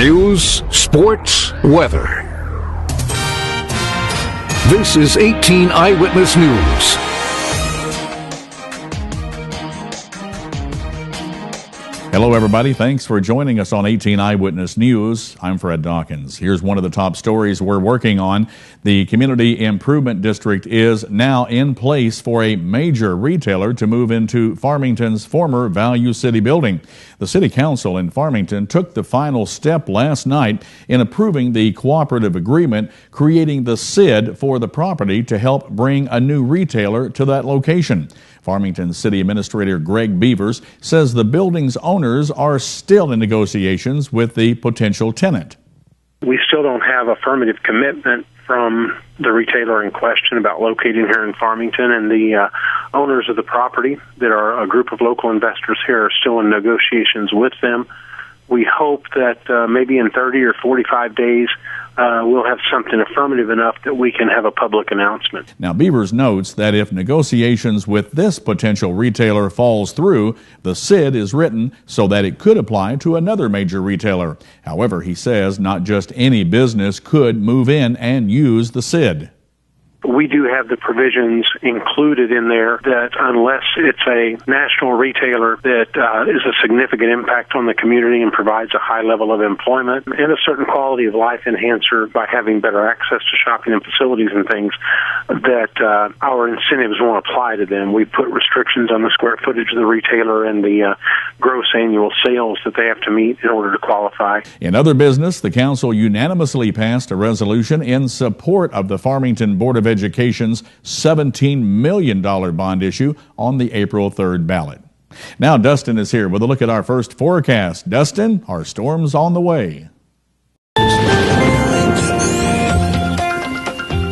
News, sports, weather. This is 18 Eyewitness News. Hello, everybody. Thanks for joining us on 18 Eyewitness News. I'm Fred Dawkins. Here's one of the top stories we're working on. The Community Improvement District is now in place for a major retailer to move into Farmington's former Value City building. The City Council in Farmington took the final step last night in approving the cooperative agreement, creating the SID for the property to help bring a new retailer to that location. Farmington City Administrator Greg Beavers says the building's owners are still in negotiations with the potential tenant. We still don't have affirmative commitment from the retailer in question about locating here in Farmington, and the owners of the property that are a group of local investors here are still in negotiations with them. We hope that maybe in 30 or 45 days we'll have something affirmative enough that we can have a public announcement. Now, Beavers notes that if negotiations with this potential retailer falls through, the SID is written so that it could apply to another major retailer. However, he says not just any business could move in and use the SID. We do have the provisions included in there that unless it's a national retailer that is a significant impact on the community and provides a high level of employment and a certain quality of life enhancer by having better access to shopping and facilities and things, that our incentives won't apply to them. We put restrictions on the square footage of the retailer and the gross annual sales that they have to meet in order to qualify. In other business, the council unanimously passed a resolution in support of the Farmington Board of Education's $17 million bond issue on the April 3rd ballot. Now Dustin is here with a look at our first forecast. Dustin, are storms on the way?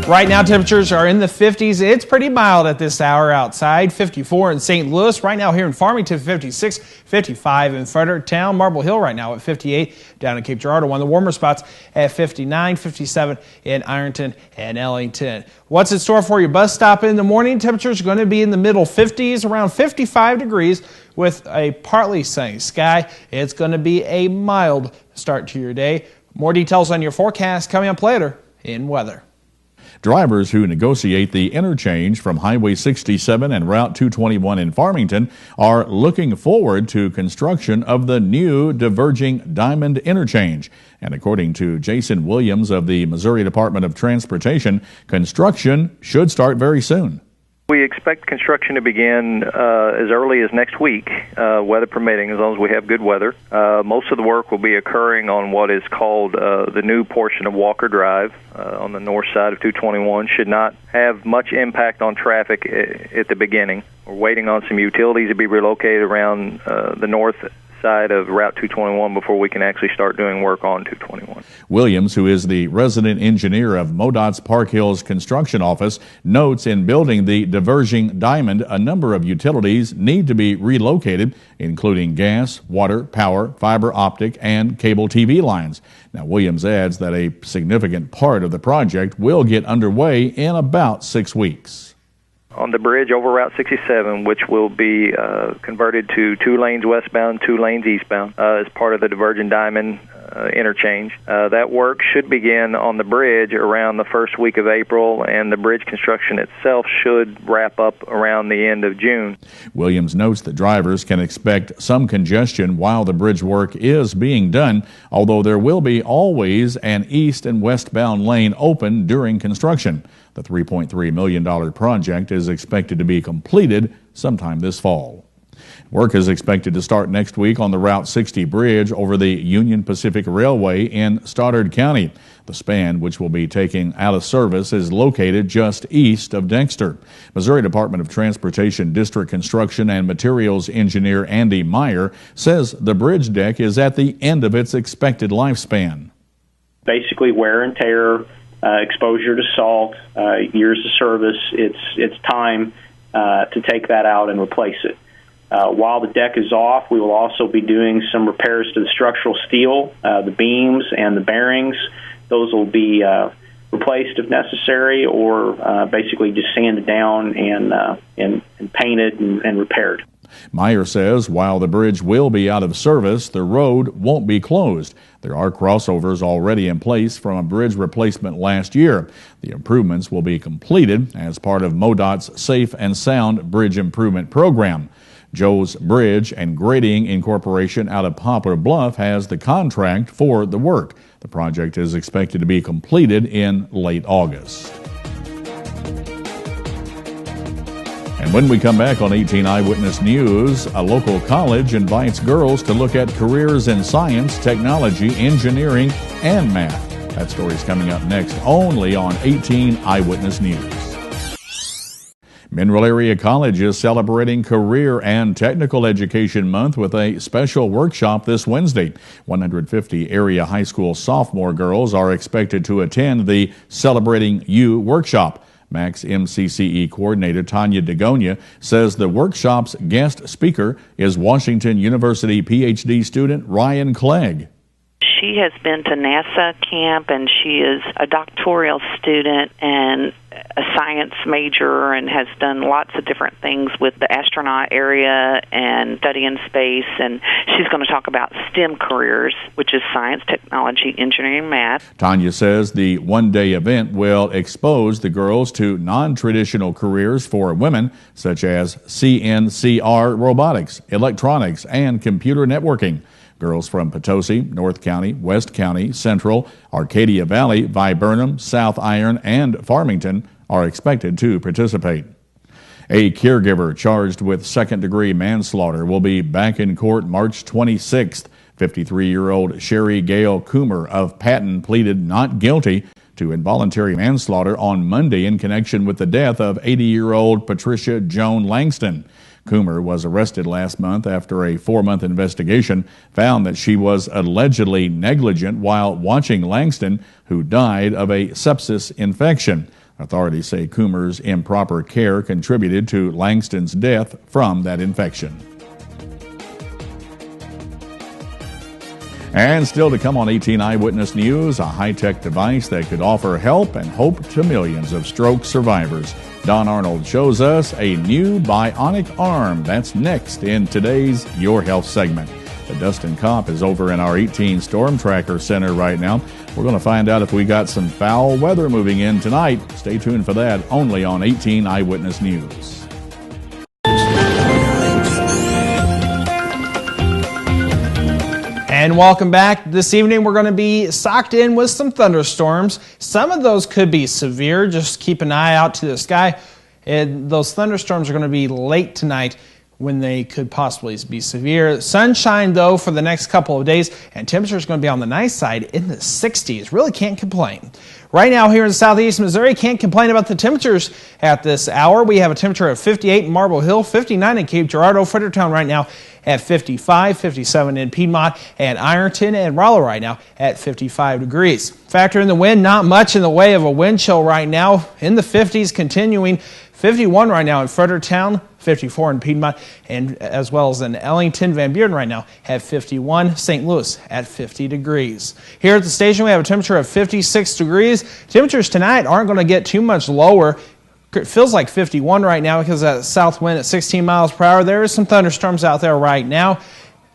Right now, temperatures are in the 50s. It's pretty mild at this hour outside. 54 in St. Louis. Right now here in Farmington, 56. 55 in Fredericktown. Marble Hill right now at 58. Down in Cape Girardeau, one of the warmer spots at 59. 57 in Ironton and Ellington. What's in store for your bus stop in the morning? Temperatures are going to be in the middle 50s, around 55 degrees with a partly sunny sky. It's going to be a mild start to your day. More details on your forecast coming up later in weather. Drivers who negotiate the interchange from Highway 67 and Route 221 in Farmington are looking forward to construction of the new diverging diamond interchange. And according to Jason Williams of the Missouri Department of Transportation, construction should start very soon. We expect construction to begin as early as next week, weather permitting, as long as we have good weather. Most of the work will be occurring on what is called the new portion of Walker Drive on the north side of 221. Should not have much impact on traffic at the beginning. We're waiting on some utilities to be relocated around the north side of Route 221 before we can actually start doing work on 221. Williams, who is the resident engineer of MoDOT's Park Hills construction office, notes in building the diverging diamond, a number of utilities need to be relocated, including gas, water, power, fiber optic, and cable TV lines. Now, Williams adds that a significant part of the project will get underway in about 6 weeks. On the bridge over Route 67, which will be converted to 2 lanes westbound, 2 lanes eastbound, as part of the Divergent Diamond interchange. That work should begin on the bridge around the first week of April, and the bridge construction itself should wrap up around the end of June. Williams notes that drivers can expect some congestion while the bridge work is being done, although there will be always an east and westbound lane open during construction. The $3.3 million project is expected to be completed sometime this fall. Work is expected to start next week on the Route 60 bridge over the Union Pacific Railway in Stoddard County. The span, which will be taken out of service, is located just east of Dexter. Missouri Department of Transportation District Construction and Materials Engineer Andy Meyer says the bridge deck is at the end of its expected lifespan. Basically, wear and tear, exposure to salt, years of service, it's time to take that out and replace it. While the deck is off, we will also be doing some repairs to the structural steel, the beams and the bearings. Those will be replaced if necessary, or basically just sanded down and painted and repaired. Meyer says while the bridge will be out of service, the road won't be closed. There are crossovers already in place from a bridge replacement last year. The improvements will be completed as part of MoDOT's Safe and Sound Bridge Improvement Program. Joe's Bridge and Grading Incorporation out of Poplar Bluff has the contract for the work. The project is expected to be completed in late August. And when we come back on 18 Eyewitness News, a local college invites girls to look at careers in science, technology, engineering, and math. That story's coming up next, only on 18 Eyewitness News. Mineral Area College is celebrating Career and Technical Education Month with a special workshop this Wednesday. 150 area high school sophomore girls are expected to attend the Celebrating You workshop. Max MCCE coordinator Tanya Degonia says the workshop's guest speaker is Washington University PhD student Ryan Clegg. She has been to NASA camp, and she is a doctoral student and a science major and has done lots of different things with the astronaut area and studying space. And she's going to talk about STEM careers, which is science, technology, engineering, math. Tanya says the one-day event will expose the girls to non-traditional careers for women, such as CNCR robotics, electronics, and computer networking. Girls from Potosi, North County, West County, Central, Arcadia Valley, Viburnum, South Iron, and Farmington are expected to participate. A caregiver charged with second-degree manslaughter will be back in court March 26th. 53-year-old Sherry Gail Coomer of Patton pleaded not guilty to involuntary manslaughter on Monday in connection with the death of 80-year-old Patricia Joan Langston. Coomer was arrested last month after a 4-month investigation found that she was allegedly negligent while watching Langston, who died of a sepsis infection. Authorities say Coomer's improper care contributed to Langston's death from that infection. And still to come on 18 Eyewitness News, a high-tech device that could offer help and hope to millions of stroke survivors. Don Arnold shows us a new bionic arm. That's next in today's Your Health segment. The Dustin Kopp is over in our 18 Storm Tracker Center right now. We're going to find out if we got some foul weather moving in tonight. Stay tuned for that, only on 18 Eyewitness News. And welcome back. This evening we're going to be socked in with some thunderstorms. Some of those could be severe. Just keep an eye out to the sky. And those thunderstorms are going to be late tonight when they could possibly be severe. Sunshine, though, for the next couple of days, and temperatures going to be on the nice side in the 60s. Really can't complain. Right now here in southeast Missouri, can't complain about the temperatures at this hour. We have a temperature of 58 in Marble Hill, 59 in Cape Girardeau, Fredericktown right now at 55, 57 in Piedmont, and Ironton and Rollo right now at 55 degrees. Factor in the wind, not much in the way of a wind chill right now, in the 50s continuing. 51 right now in Fredericktown, 54 in Piedmont, and as well as in Ellington. Van Buren right now at 51, St. Louis at 50 degrees. Here at the station we have a temperature of 56 degrees. Temperatures tonight aren't going to get too much lower. It feels like 51 right now because of that south wind at 16 miles per hour. There is some thunderstorms out there right now.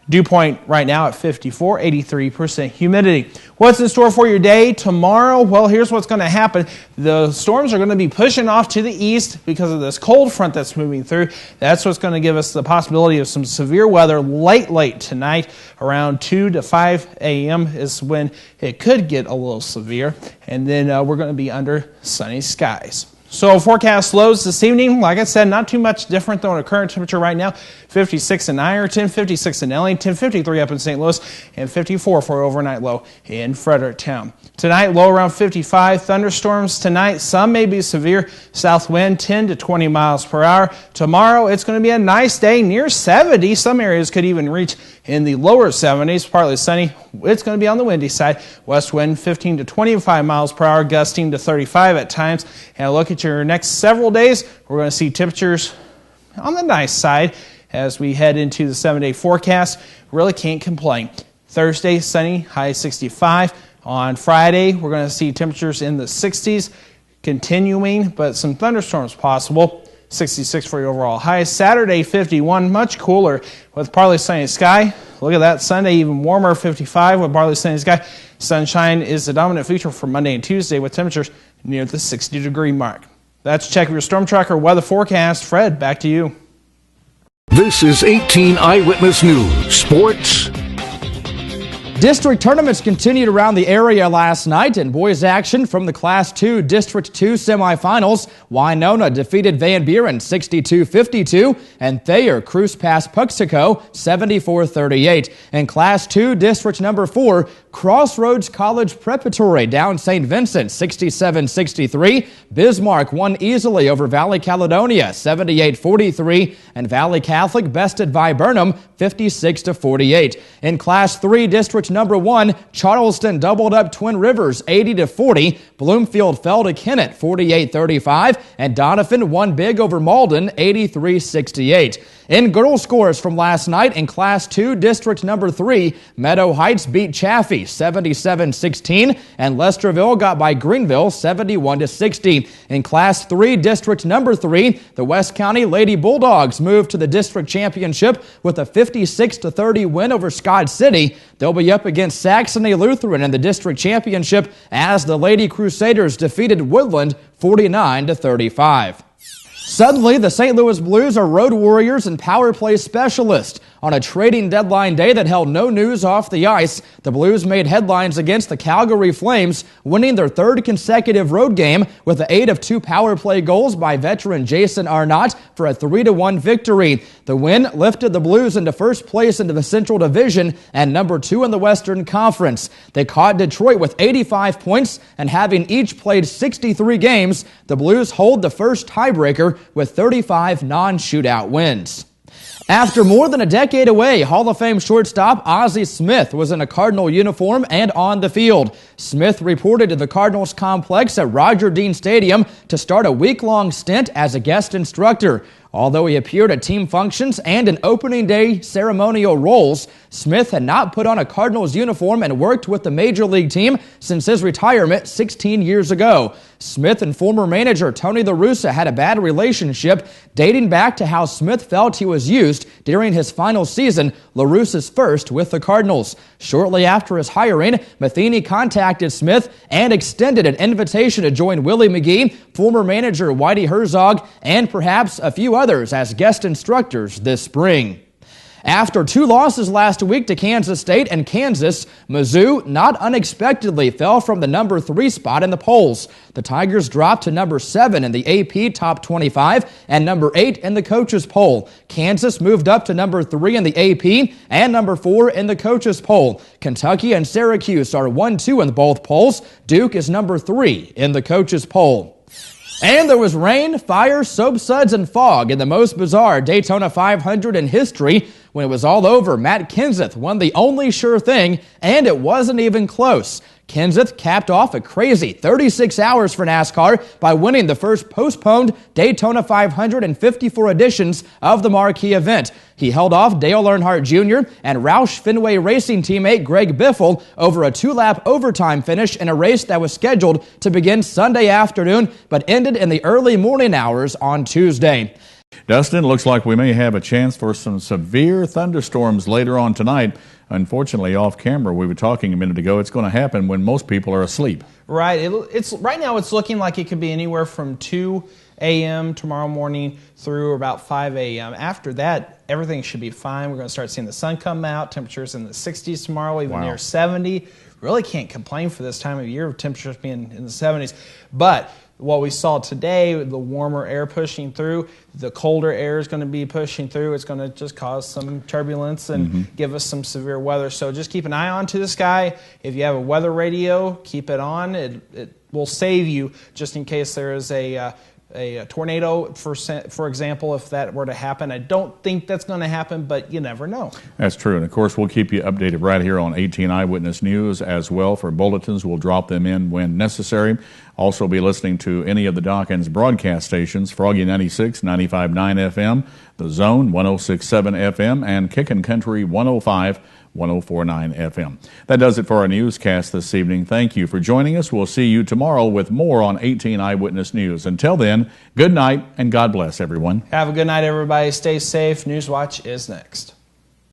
Dew point right now at 54, 83% humidity. What's in store for your day tomorrow? Well, here's what's going to happen. The storms are going to be pushing off to the east because of this cold front that's moving through. That's what's going to give us the possibility of some severe weather late tonight. Around 2 to 5 a.m. is when it could get a little severe. And then we're going to be under sunny skies. So forecast lows this evening, like I said, not too much different than the current temperature right now. 56 in Ironton, 56 in Ellington, 53 up in St. Louis, and 54 for an overnight low in Fredericktown. Tonight, low around 55. Thunderstorms tonight, some may be severe. South wind 10 to 20 miles per hour. Tomorrow, it's going to be a nice day, near 70. Some areas could even reach in the lower 70s, partly sunny. It's going to be on the windy side. West wind 15 to 25 miles per hour, gusting to 35 at times. And look at your next several days. We're going to see temperatures on the nice side as we head into the 7-day forecast. Really can't complain. Thursday, sunny, high 65. On Friday, we're going to see temperatures in the 60s continuing, but some thunderstorms possible. 66 for your overall high. Saturday, 51, much cooler with partly sunny sky. Look at that. Sunday, even warmer, 55 with partly sunny sky. Sunshine is the dominant feature for Monday and Tuesday with temperatures near the 60-degree mark. That's Check Your Storm Tracker weather forecast. Fred, back to you. This is 18 Eyewitness News, Sports. District tournaments continued around the area last night in boys action from the Class 2 District 2 semifinals. Winona defeated Van Buren 62-52 and Thayer cruised past Puxico 74-38. In Class 2 District number 4, Crossroads College Preparatory down St. Vincent 67-63. Bismarck won easily over Valley Caledonia 78-43 and Valley Catholic bested Viburnum 56-48. In Class 3 District number 1, Charleston doubled up Twin Rivers 80-40. Bloomfield fell to Kennett 48-35 and Donovan won big over Malden 83-68. In girls scores from last night in Class 2 District number 3, Meadow Heights beat Chaffee 77-16 and Lesterville got by Greenville 71-60. In Class 3 District number 3, the West County Lady Bulldogs moved to the district championship with a 56-30 win over Scott City. They'll be up against Saxony Lutheran in the district championship as the Lady Crusaders defeated Woodland 49-35. Suddenly, the St. Louis Blues are road warriors and power play specialists. On a trading deadline day that held no news off the ice, the Blues made headlines against the Calgary Flames, winning their third consecutive road game with the aid of 2 power play goals by veteran Jason Arnott for a 3-1 victory. The win lifted the Blues into first place into the Central Division and number 2 in the Western Conference. They caught Detroit with 85 points, and having each played 63 games, the Blues hold the first tiebreaker with 35 non-shootout wins. After more than a decade away, Hall of Fame shortstop Ozzie Smith was in a Cardinal uniform and on the field. Smith reported to the Cardinals complex at Roger Dean Stadium to start a week-long stint as a guest instructor. Although he appeared at team functions and in opening day ceremonial roles, Smith had not put on a Cardinals uniform and worked with the Major League team since his retirement 16 years ago. Smith and former manager Tony La Russa had a bad relationship dating back to how Smith felt he was used during his final season, La Russa's first with the Cardinals. Shortly after his hiring, Matheny contacted Smith and extended an invitation to join Willie McGee, former manager Whitey Herzog, and perhaps a few others as guest instructors this spring. After 2 losses last week to Kansas State and Kansas, Mizzou not unexpectedly fell from the number 3 spot in the polls. The Tigers dropped to number 7 in the AP Top 25 and number 8 in the coaches poll. Kansas moved up to number 3 in the AP and number 4 in the coaches poll. Kentucky and Syracuse are 1-2 in both polls. Duke is number 3 in the coaches poll. And there was rain, fire, soap suds, and fog in the most bizarre Daytona 500 in history. When it was all over, Matt Kenseth won the only sure thing, and it wasn't even close. Kenseth capped off a crazy 36 hours for NASCAR by winning the first postponed Daytona 500 in 54 editions of the marquee event. He held off Dale Earnhardt Jr. and Roush Fenway Racing teammate Greg Biffle over a 2-lap overtime finish in a race that was scheduled to begin Sunday afternoon but ended in the early morning hours on Tuesday. Dustin, looks like we may have a chance for some severe thunderstorms later on tonight. Unfortunately, off camera, we were talking a minute ago, it's going to happen when most people are asleep. Right. Right now it's looking like it could be anywhere from 2 a.m. tomorrow morning through about 5 a.m. After that, everything should be fine. We're going to start seeing the sun come out. Temperatures in the 60s tomorrow, even near 70. Really can't complain for this time of year, temperatures being in the 70s. But what we saw today, the warmer air pushing through, the colder air is going to be pushing through. It's going to just cause some turbulence and give us some severe weather. So just keep an eye on to the sky. If you have a weather radio, keep it on. It will save you just in case there is a tornado, for example, if that were to happen. I don't think that's going to happen, but you never know. That's true. And, of course, we'll keep you updated right here on 18 Eyewitness News as well. For bulletins, we'll drop them in when necessary. Also be listening to any of the Dawkins broadcast stations, Froggy 96, 95.9 FM, The Zone 106.7 FM, and Kickin' Country 105, 104.9 FM. That does it for our newscast this evening. Thank you for joining us. We'll see you tomorrow with more on 18 Eyewitness News. Until then, good night and God bless everyone. Have a good night, everybody. Stay safe. Newswatch is next.